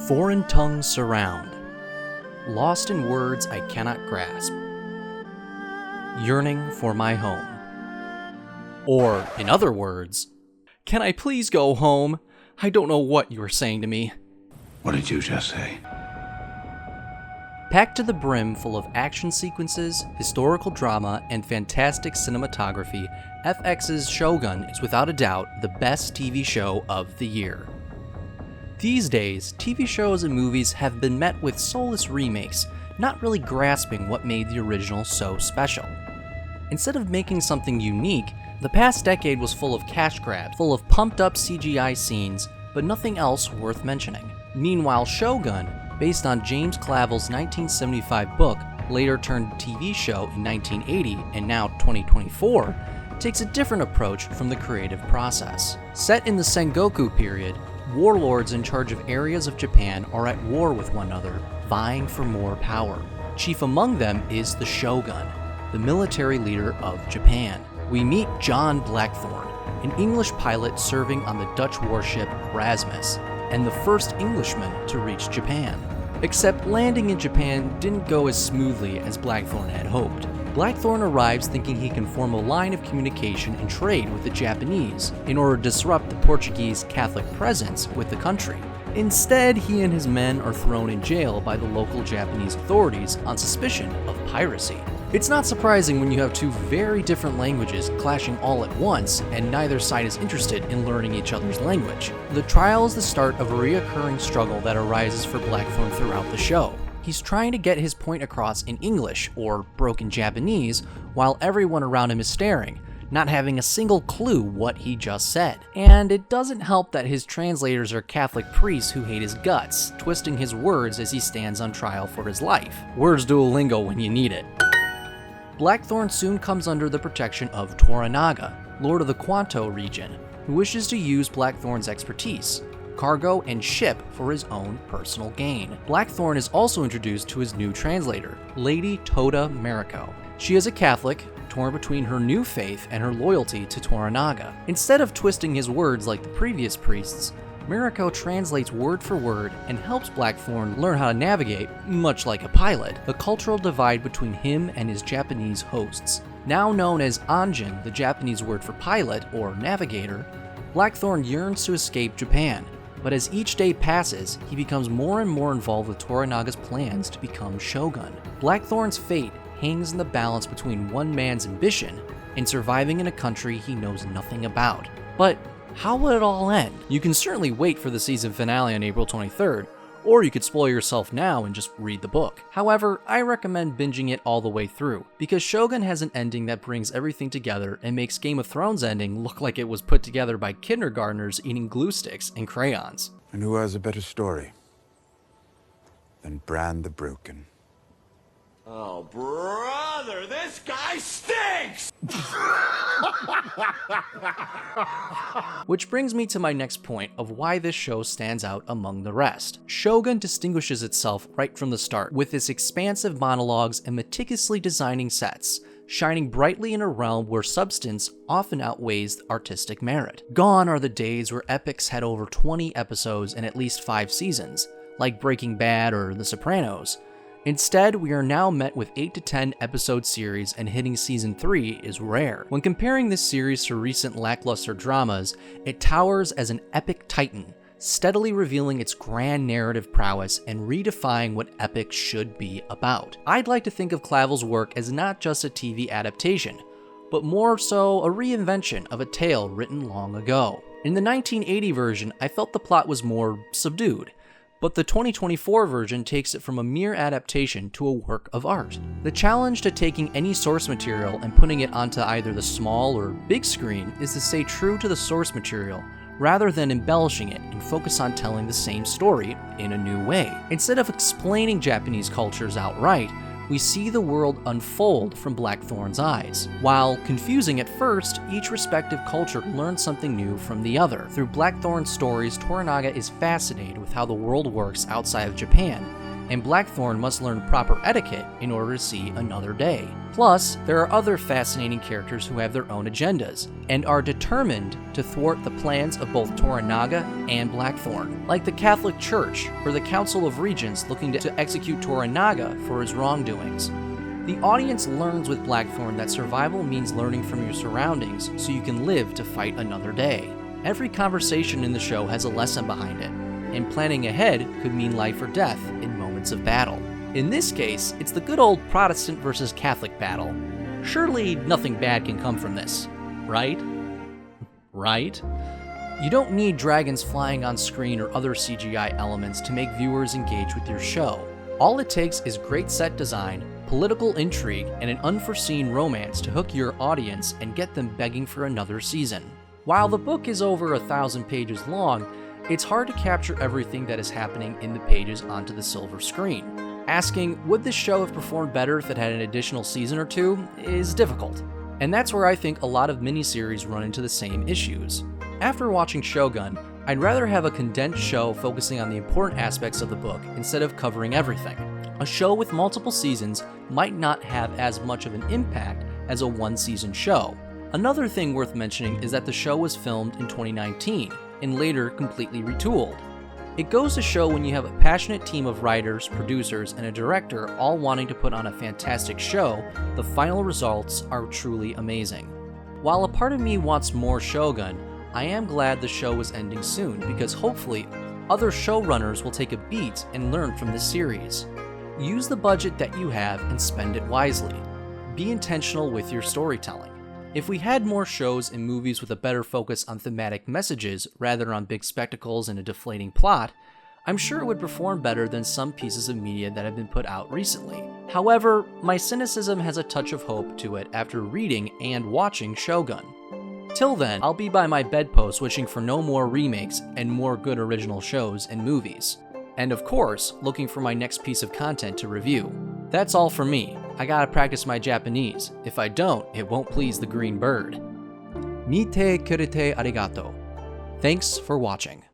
Foreign tongues surround, lost in words I cannot grasp, yearning for my home. Or, in other words, can I please go home? I don't know what you were saying to me. What did you just say? Packed to the brim full of action sequences, historical drama, and fantastic cinematography, FX's Shogun is without a doubt the best TV show of the year. These days, TV shows and movies have been met with soulless remakes, not really grasping what made the original so special. Instead of making something unique, the past decade was full of cash grabs, full of pumped-up CGI scenes, but nothing else worth mentioning. Meanwhile, Shogun, based on James Clavell's 1975 book, later turned TV show in 1980 and now 2024, takes a different approach from the creative process. Set in the Sengoku period, warlords in charge of areas of Japan are at war with one another, vying for more power. Chief among them is the Shogun, the military leader of Japan. We meet John Blackthorne, an English pilot serving on the Dutch warship Erasmus, and the first Englishman to reach Japan. Except landing in Japan didn't go as smoothly as Blackthorne had hoped. Blackthorne arrives thinking he can form a line of communication and trade with the Japanese in order to disrupt the Portuguese Catholic presence with the country. Instead, he and his men are thrown in jail by the local Japanese authorities on suspicion of piracy. It's not surprising when you have two very different languages clashing all at once, and neither side is interested in learning each other's language. The trial is the start of a reoccurring struggle that arises for Blackthorne throughout the show. He's trying to get his point across in English, or broken Japanese, while everyone around him is staring, not having a single clue what he just said. And it doesn't help that his translators are Catholic priests who hate his guts, twisting his words as he stands on trial for his life. Where's Duolingo when you need it? Blackthorne soon comes under the protection of Toranaga, Lord of the Kwanto region, who wishes to use Blackthorne's expertise, cargo, and ship for his own personal gain. Blackthorne is also introduced to his new translator, Lady Toda Mariko. She is a Catholic, torn between her new faith and her loyalty to Toranaga. Instead of twisting his words like the previous priests, Mariko translates word for word and helps Blackthorne learn how to navigate, much like a pilot, the cultural divide between him and his Japanese hosts. Now known as Anjin, the Japanese word for pilot or navigator, Blackthorne yearns to escape Japan, but as each day passes, he becomes more and more involved with Toranaga's plans to become shogun. Blackthorne's fate hangs in the balance between one man's ambition and surviving in a country he knows nothing about. But how will it all end? You can certainly wait for the season finale on April 23rd, or you could spoil yourself now and just read the book. However, I recommend binging it all the way through, because Shogun has an ending that brings everything together and makes Game of Thrones' ending look like it was put together by kindergartners eating glue sticks and crayons. And who has a better story than Bran the Broken? Oh, brother, this guy stinks! Which brings me to my next point of why this show stands out among the rest. Shogun distinguishes itself right from the start with its expansive monologues and meticulously designing sets, shining brightly in a realm where substance often outweighs artistic merit. Gone are the days where epics had over 20 episodes and at least 5 seasons, like Breaking Bad or The Sopranos. Instead, we are now met with 8 to 10 episode series, and hitting season 3 is rare. When comparing this series to recent lackluster dramas, it towers as an epic titan, steadily revealing its grand narrative prowess and redefining what epic should be about. I'd like to think of Clavell's work as not just a TV adaptation, but more so a reinvention of a tale written long ago. In the 1980 version, I felt the plot was more subdued, but the 2024 version takes it from a mere adaptation to a work of art. The challenge to taking any source material and putting it onto either the small or big screen is to stay true to the source material, rather than embellishing it and focus on telling the same story in a new way. Instead of explaining Japanese cultures outright, we see the world unfold from Blackthorne's eyes. While confusing at first, each respective culture learns something new from the other. Through Blackthorne's stories, Toranaga is fascinated with how the world works outside of Japan, and Blackthorn must learn proper etiquette in order to see another day. Plus, there are other fascinating characters who have their own agendas, and are determined to thwart the plans of both Toranaga and Blackthorn, like the Catholic Church or the Council of Regents looking to execute Toranaga for his wrongdoings. The audience learns with Blackthorn that survival means learning from your surroundings so you can live to fight another day. Every conversation in the show has a lesson behind it, and planning ahead could mean life or death in moments of battle. In this case, it's the good old Protestant versus Catholic battle. Surely nothing bad can come from this, right? Right? You don't need dragons flying on screen or other CGI elements to make viewers engage with your show. All it takes is great set design, political intrigue, and an unforeseen romance to hook your audience and get them begging for another season. While the book is over 1,000 pages long, it's hard to capture everything that is happening in the pages onto the silver screen. Asking, would this show have performed better if it had an additional season or two, is difficult. And that's where I think a lot of miniseries run into the same issues. After watching Shogun, I'd rather have a condensed show focusing on the important aspects of the book instead of covering everything. A show with multiple seasons might not have as much of an impact as a one-season show. Another thing worth mentioning is that the show was filmed in 2019 and later completely retooled. It goes to show when you have a passionate team of writers, producers, and a director all wanting to put on a fantastic show, the final results are truly amazing. While a part of me wants more Shogun, I am glad the show is ending soon because hopefully other showrunners will take a beat and learn from this series. Use the budget that you have and spend it wisely. Be intentional with your storytelling. If we had more shows and movies with a better focus on thematic messages rather than on big spectacles and a deflating plot, I'm sure it would perform better than some pieces of media that have been put out recently. However, my cynicism has a touch of hope to it after reading and watching Shogun. Till then, I'll be by my bedpost wishing for no more remakes and more good original shows and movies. And of course, looking for my next piece of content to review. That's all for me. I gotta practice my Japanese. If I don't, it won't please the green bird. Mite kurete arigato. Thanks for watching.